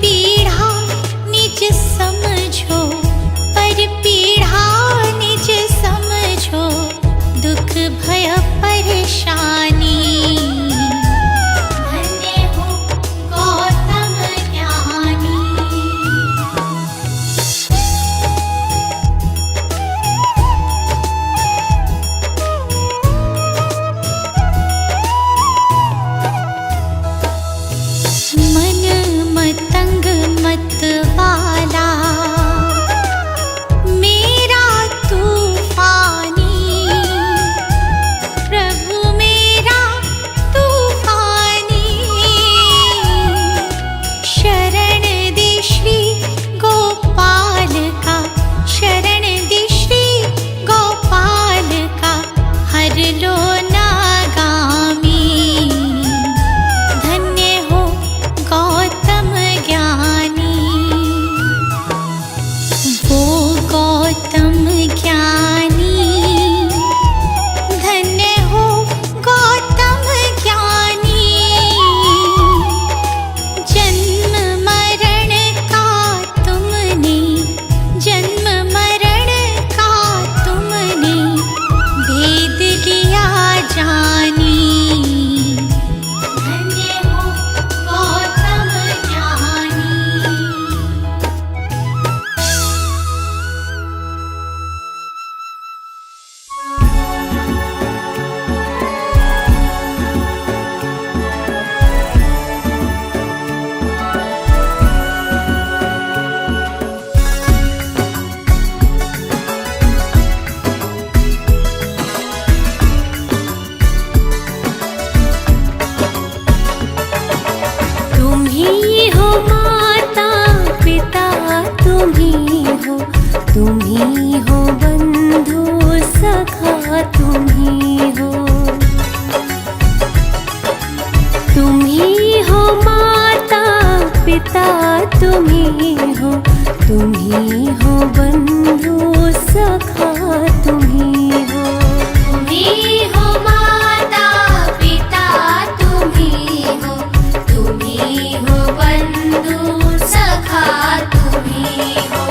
पीढ़ा निज समझो, पर पीढ़ा निज समझो, दुख भय परेशानी। धन्य हो गौतम ज्ञानी। मन मतंग मतवाला, मेरा तूफानी, प्रभु मेरा तूफानी। शरण दे श्री गोपाल का, शरण दे श्री गोपाल का, हर लो नागामी। धन्य हो गौतम ज्ञानी। वो गौतम ज्ञानी, धन्य हो गौतम ज्ञानी। जन्म मरण का तुमने, जन्म मरण का तुमने, भेद लिया जानी। धन्य हो गौतम ज्ञानी। तुम ही हो माता पिता, तुम ही हो, तुम ही हो बंधु सखा, तुम ही हो। तुम ही हो माता पिता, तुम ही हो, तुम ही हो बंधु सखा, तुम ही हो। तुम ही हो माता पिता, तुम ही हो, तुम ही हो बंधु सखा, तुम ही हो।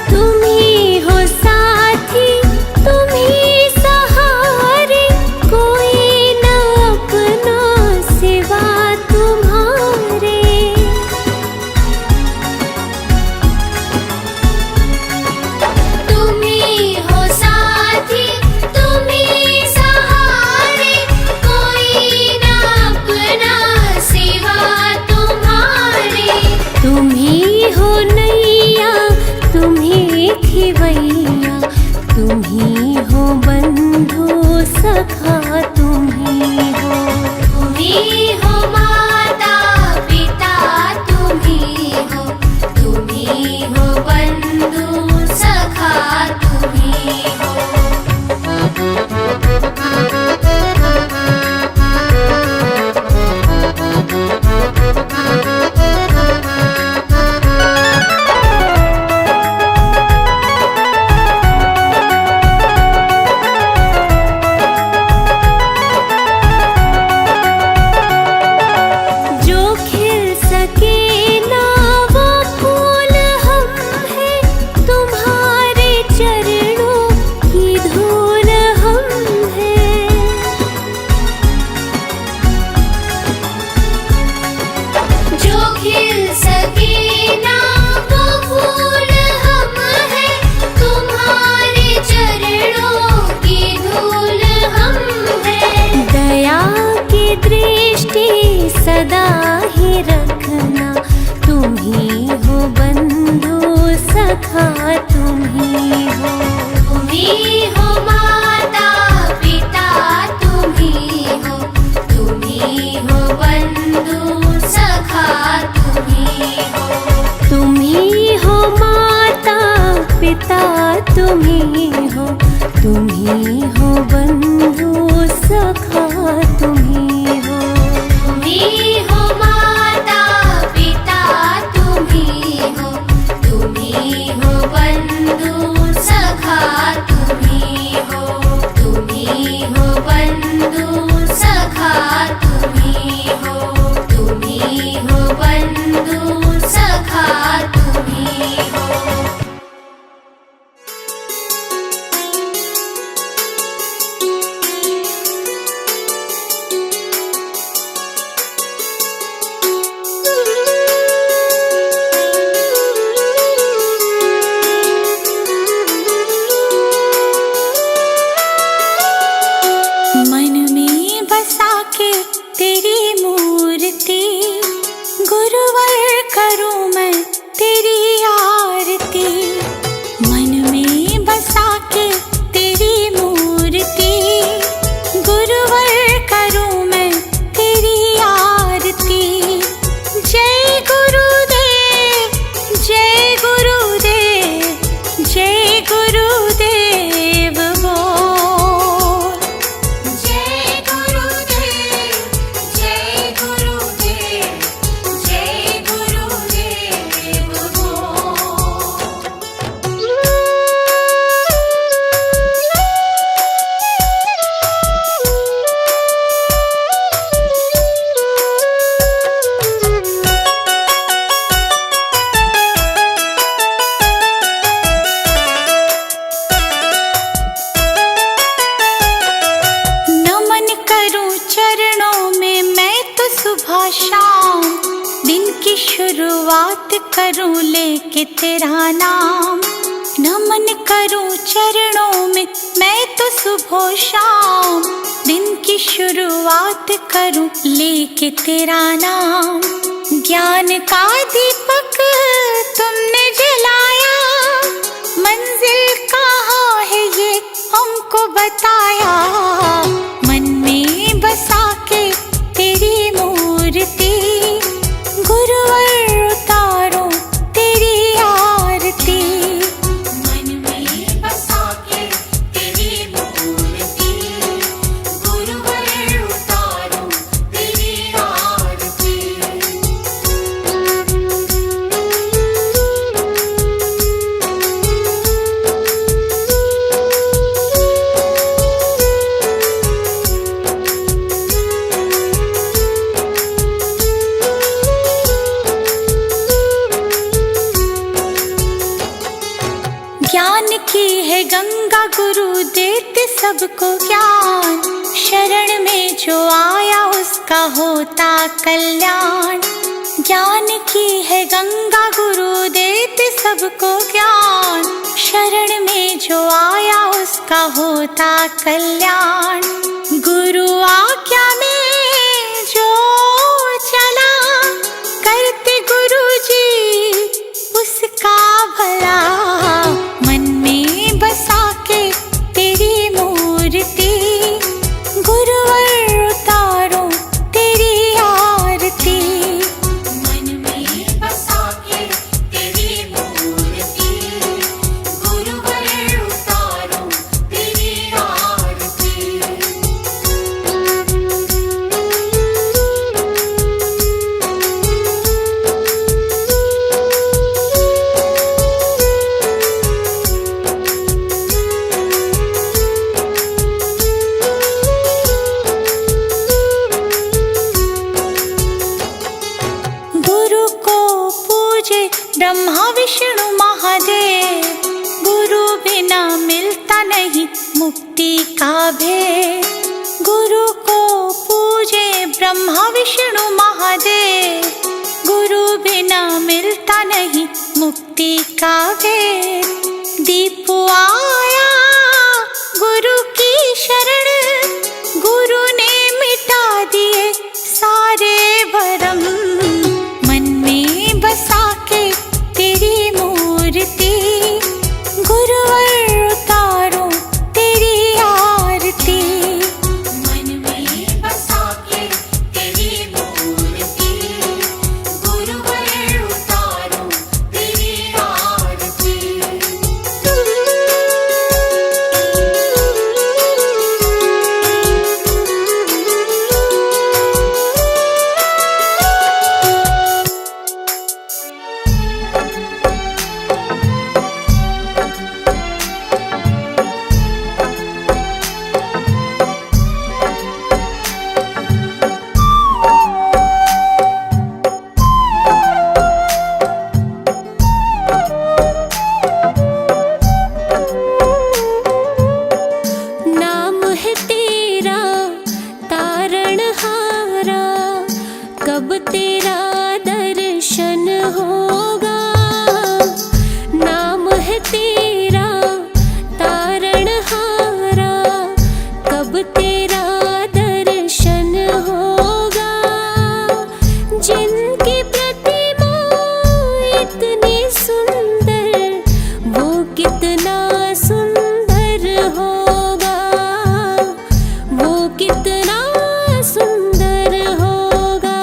तुम ही हो साथी, तुम ही सहारे, कोई न अपना सिवा तुम्हारे। तुम ही हो साथी, तुम ही सहारे, कोई न अपना सिवा तुम्हारे। तुम ही हो नैया, तुम ही खिवैया, तुम ही हो बंधु सखा, तुम ही हो। तुम ही हो माता पिता, तुम ही हो, तुम ही हो बंधु सखा, तुम ही हो। जो खिल सके ना वो फूल हम हैं, तुम्हारे चरणों की धूल हम हैं। जो खिल सके ना वो फूल हम हैं, तुम्हारे चरणों की धूल हम हैं। दया की दृष्टि सदा ही रखना, तुम ही हो बंधु सखा, तुम ही हो। तुम ही हो माता पिता, तुम ही हो, तुम ही हो बंधु सखा, तुम ही हो। तुम ही हो माता पिता, तुम ही हो, तुम ही हो बंधु सखा। शाम, दिन की शुरुआत करूं लेके तेरा नाम। नमन करूं चरणों में मैं तो सुबह शाम, दिन की शुरुआत करूं लेके तेरा नाम। ज्ञान का दीपक तुमने जलाया, मंजिल कहाँ है ये हमको बताया। मन में बसा के तेरी मूर्ति, गुरुवर उतारो तेरी आरती। मन में बसा के तेरी मूर्ति, गुरुवर उतारो तेरी आरती। ज्ञान की है गंगा गुरु देते सबको ज्ञान, शरण में जो आया उसका होता कल्याण। ज्ञान की है गंगा गुरु देते सबको ज्ञान, शरण में जो आया उसका होता कल्याण। गुरु आज्ञा में जो चला, करते गुरु जी उसका भला। मन में बसा के तेरी मूर्ति, गुरुवर उतारो तेरी आरती। मन में बसा के तेरी मूर्ति, गुरुवर उतारो तेरी आरती। गुरु को पूजे ब्रह्मा विष्णु महादेव, गुरु बिना मिलता नहीं मुक्ति का भेद। गुरु को पूजे ब्रह्मा विष्णु महादेव, गुरु बिना मिलता नहीं मुक्ति का भेद। दीप आया गुरु की शरण, गुरु ने मिटा दिए सारे भरम। मन में बसा के तेरी मूर्ति, गुरुवर उतारो तेरी आरती। मन में बसा के तेरी मूर्ति, गुरुवर उतारो तेरी आरती। नाम है तेरा तारणहारा, कब तेरा दर्शन होगा। नाम है तेरा तारणहारा, कब तेरा दर्शन होगा। जिनकी प्रतिमा इतनी सुंदर, वो कितना सुंदर होगा, वो कितना सुंदर होगा।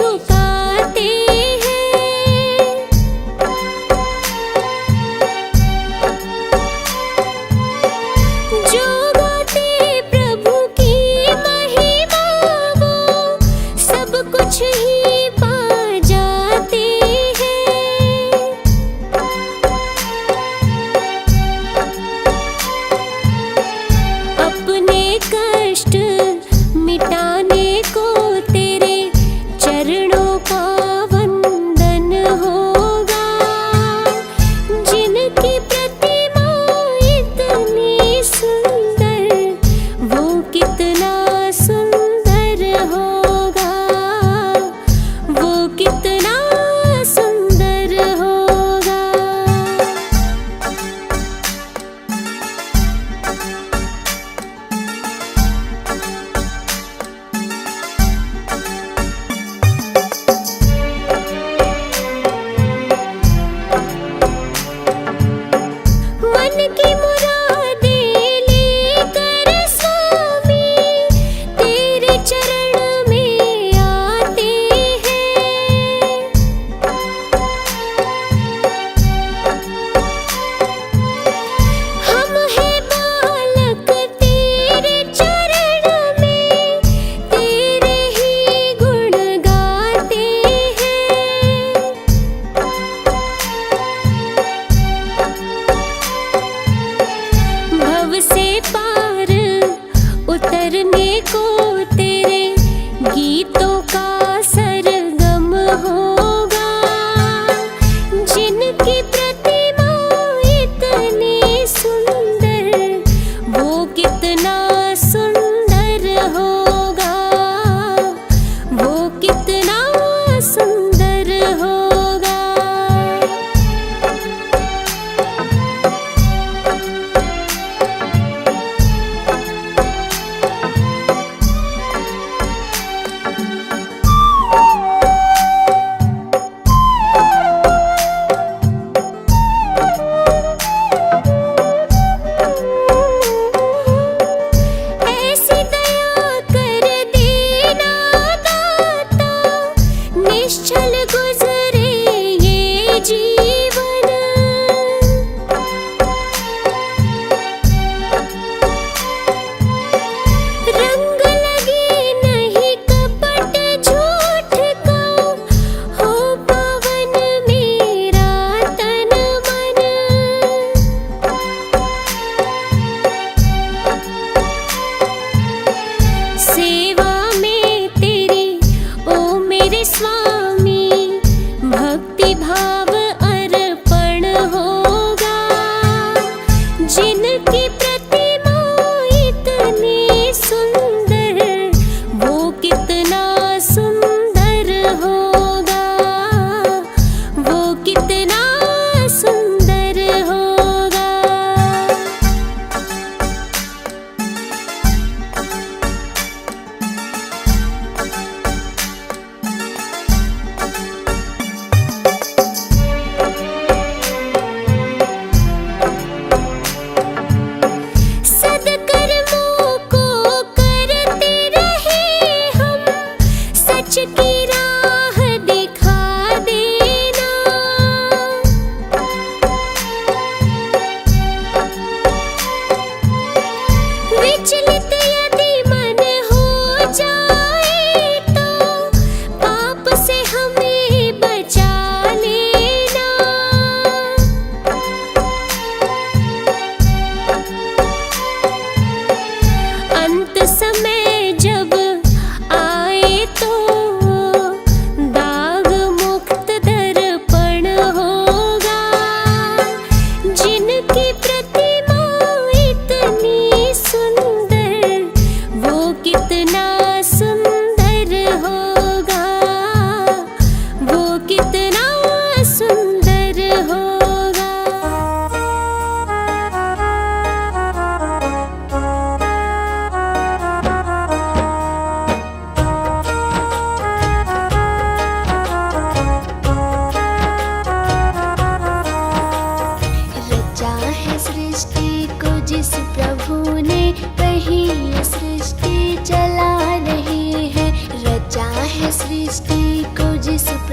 झुकाते हैं। जो गाते प्रभु की महिमा वो सब कुछ ही पा जाते हैं। अपने कष्ट मिटाने को तेरे चरणों का वंदन होगा। जिनकी प्रतिमा इतनी सुंदर वो कितना सुंदर होगा।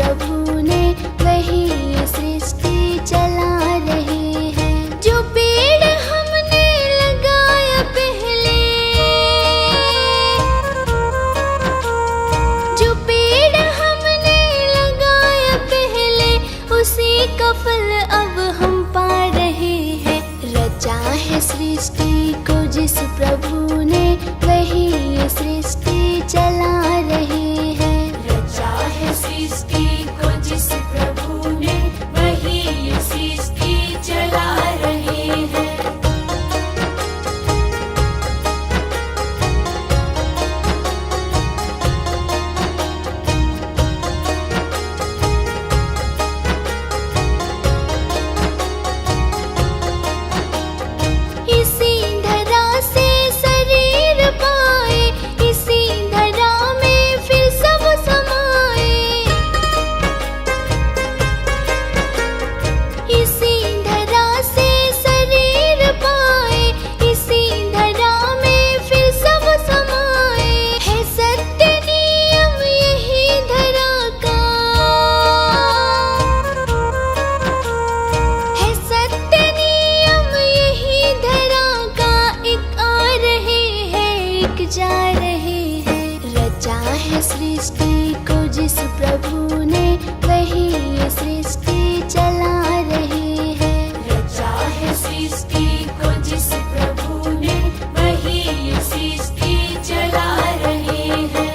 प्रभु ने वही ये सृष्टि चला रहे हैं। जो पेड़ हमने लगाया पहले, जो पेड़ हमने लगाया पहले, उसी का फल अब हम पा रहे हैं। रचा है सृष्टि को जिस प्रभु ने वही ये सृष्टि चला रहे हैं। रचा है सृष्टि को जिस प्रभु ने वही ये सृष्टि चला रहे हैं। इसी धरा से शरीर पाए, इसी धरा में फिर सब समाए। इसी धरा से शरीर पाए, इसी धरा में फिर सब समाए। है सत्य नियम यही धरा का, है सत्य नियम यही धरा का। एक आ रहे हैं, एक जा रहे हैं। रचा है सृष्टि को जिस प्रभु ने वही ये सृष्टि चला रहे हैं। रचा है सृष्टि को जिस प्रभु ने वही ये सृष्टि चला रहे हैं।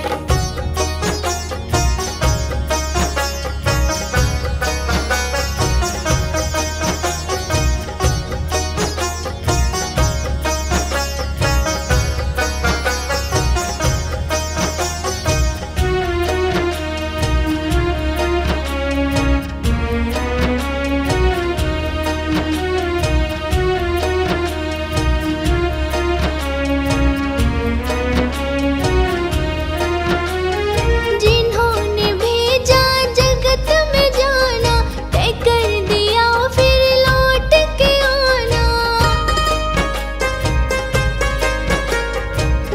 जिन्होंने भेजा जगत में जाना, तय कर दिया फिर लौट के आना।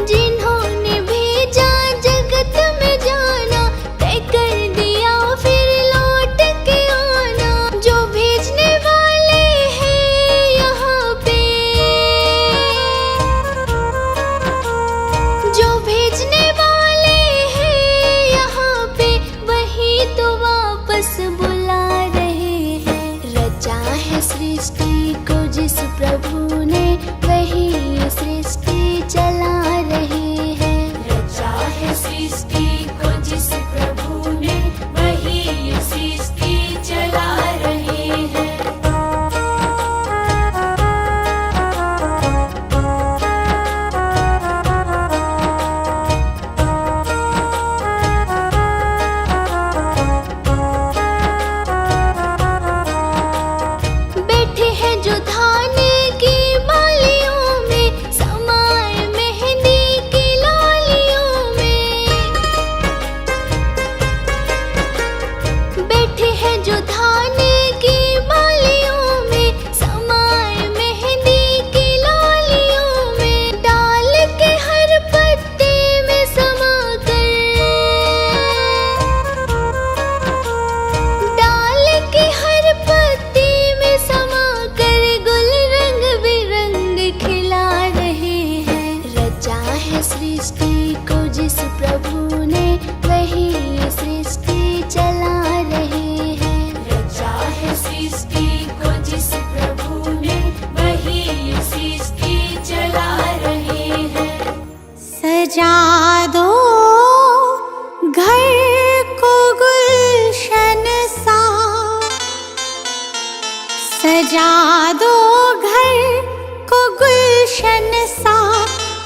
जिन्होंने भेजा जगत में जाना, तय कर दिया फिर लौट के आना। जो भेजने वाले हैं यहाँ पे, जो भेजने वाले हैं यहाँ पे, वही तो वापस बुला रहे हैं। रचा है सृष्टि को जिस प्रभु ने वही ये सृष्टि चला रहे हैं। रचा है सृष्टि को जिस प्रभु ने वही ये सृष्टि चला रहे हैं। बैठे हैं जो धान की बालियों में, समाए मेहंदी की लालियों में। बैठे हैं जो धान की बालियों में, समाए मेहंदी की लालियों में। डाल के हर पत्ते में समा कर, डाल के हर पत्ते में समा कर, गुल रंग बिरंग खिला रहे हैं। रचा है सृष्टि को जिस प्रभु ने वही ये सृष्टि चला रहे हैं। रचा है सृष्टि को जिस प्रभु ने वही ये सृष्टि चला रहे हैं। सजा दो घर को गुलशन सा, सजा दो घर को गुलशन सा,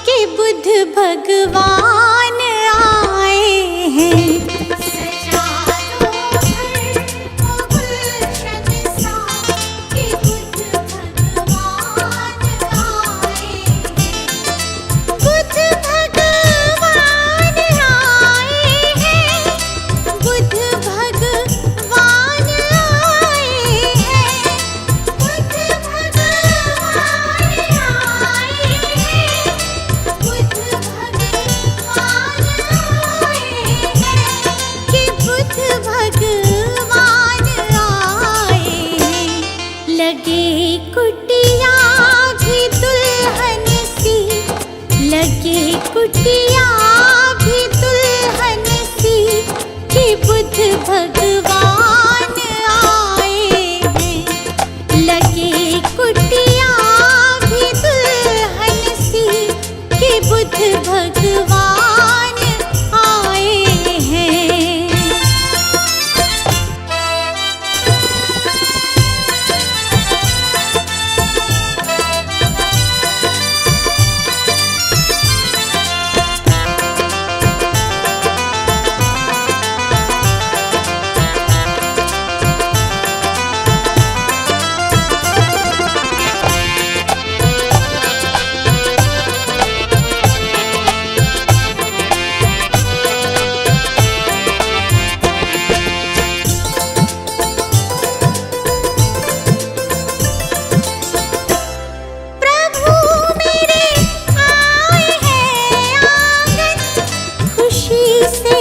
कि बुद्ध भगवान आए हैं। सजा दो घर को गुलशन सा, कि बुद्ध भगवान आए हैं। बुद्ध भगवान आए हैं, बुद्ध भगवान आए हैं। बुद्ध भगवान आए हैं, बुद्ध भगवान आए हैं। बुद्ध भगवान आए हैं। लगे कुटिया भी दुल्हन सी कि बुद्ध भगवान आए हैं। प्रभु मेरे आए हैं आंगन, खुशी से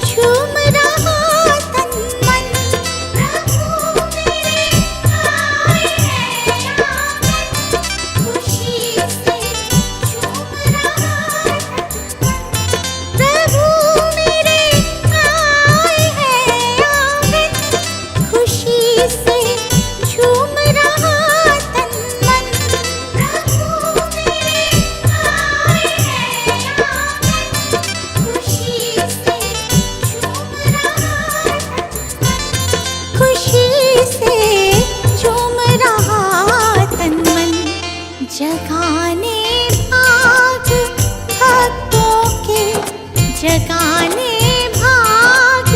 झूम रहा तन मन। प्रभु मेरे आए हैं आंगन, खुशी से झूम रहा तन मन। प्रभु मेरे आए हैं आंगन, खुशी से झूम रहा तन मन। प्रभु मेरे आए हैं आंगन, खुशी से झूम रहा तन मन। खुशी से झूम रहा तन मन। जगाने भाग भक्तों के, जगाने भाग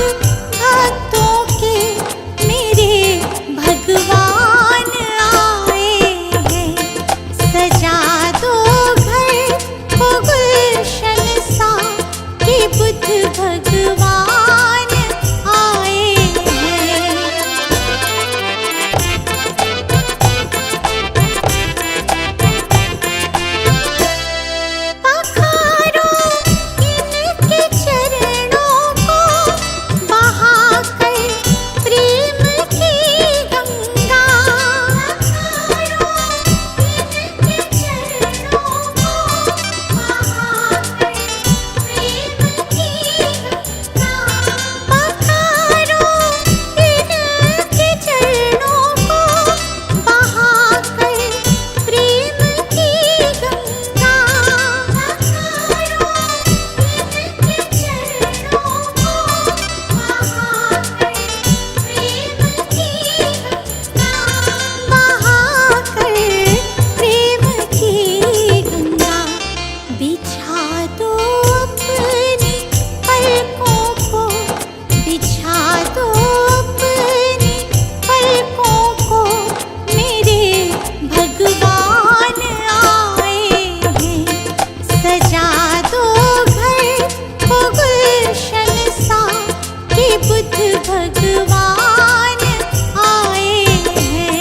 भक्तों के, मेरे भगवान आए हैं। सजा दो घर को गुलशन सा कि बुद्ध भगवान आए हैं। पखारो इनके चरणों को, बहाकर प्रेम की गंगा। पखारो इनके चरणों को, बहाकर प्रेम की गंगा। पखारो इनके चरणों को, बहाकर प्रेम की गंगा। पखारो इनके चरणों को, बहाकर प्रेम की गंगा। बहाकर प्रेम की गंगा। बिछा दो अपनी पलकों को, बिछा दो अपनी पलकों को, मेरे भगवान आए हैं। सजा दो घर को गुलशन सा कि बुद्ध भगवान आए हैं।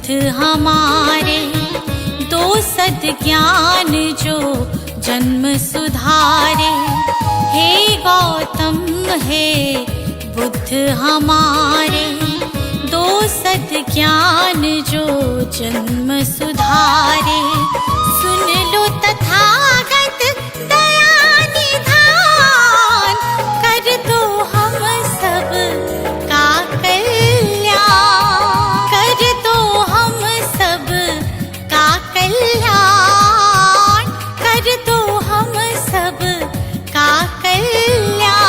बुद्ध हमारे, दो सद्ज्ञान जो जन्म सुधारे। हे गौतम हे बुद्ध हमारे, दो सद्ज्ञान जो जन्म सुधारे। सुन लो तथागत दया निधान, कर दो हम सब का कल्याण, कर दो हम सब का कल्याण, कर दो हम सब का कल्याण।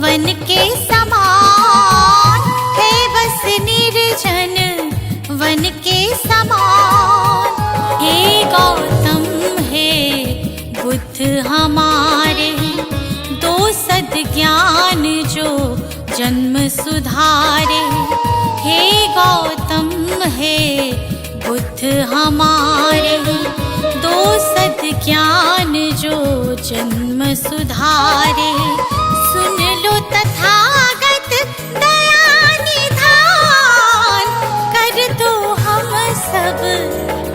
वन के समान है बस निर्जन वन के समान। हे गौतम हे बुद्ध हमारे, दो सद्ज्ञान जो जन्म सुधारे। हे गौतम हे बुद्ध हमारे, दो सद्ज्ञान जो जन्म सुधारे। सुन लो तथागत दया निधान, कर दो हम सब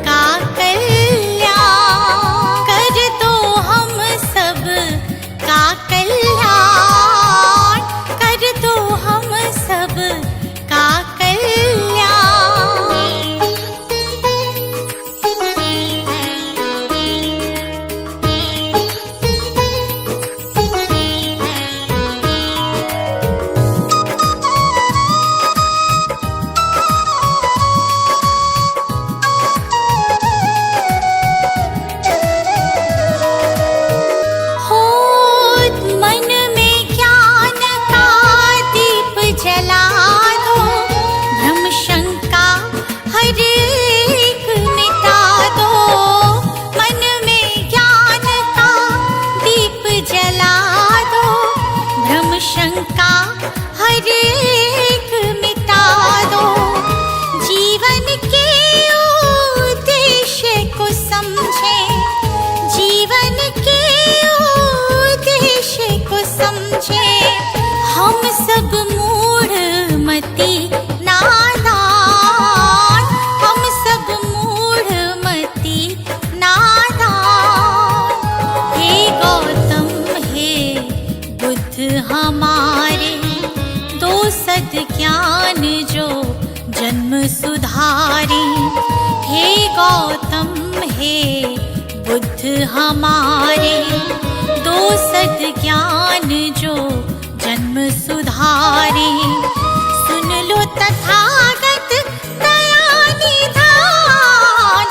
का कल्याण, कर दो हम सब का कल्याण, कर दो हम सब का कल्याण। शंका हर एक मिटा दो, जीवन के उद्देश्य को समझे, जीवन के उद्देश्य को समझे। हम सब मूढ़ मति नादान, हम सब मूढ़ मति नादान। हे गौतम हे बुद्ध हमारे, दो सद्ज्ञान जो जन्म सुधारे। हे गौतम हे बुद्ध हमारे, दो सद्ज्ञान जो जन्म सुधारे। सुन लो तथागत दया निधान,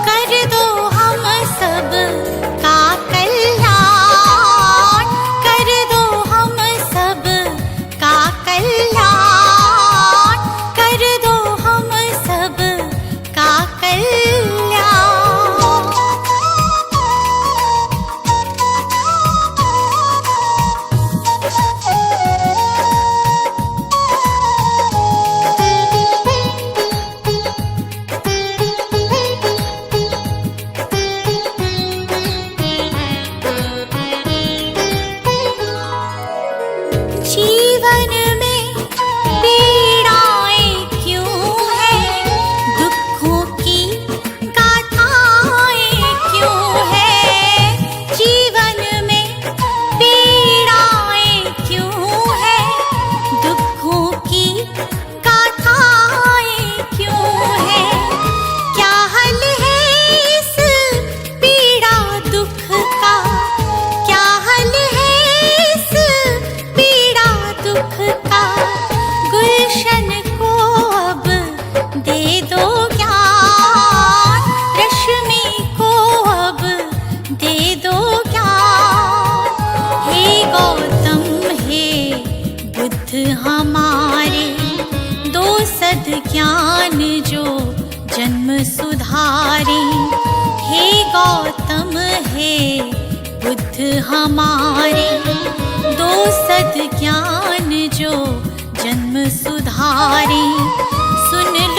कर दो हम सब का कल्याण, कर दो हम सब का कल्याण, कर दो हम सब का कल्याण। बुद्ध हमारे, दो सद ज्ञान जो जन्म सुधारे। हे गौतम हे बुद्ध हमारे, दो सद ज्ञान जो जन्म सुधारे। सुन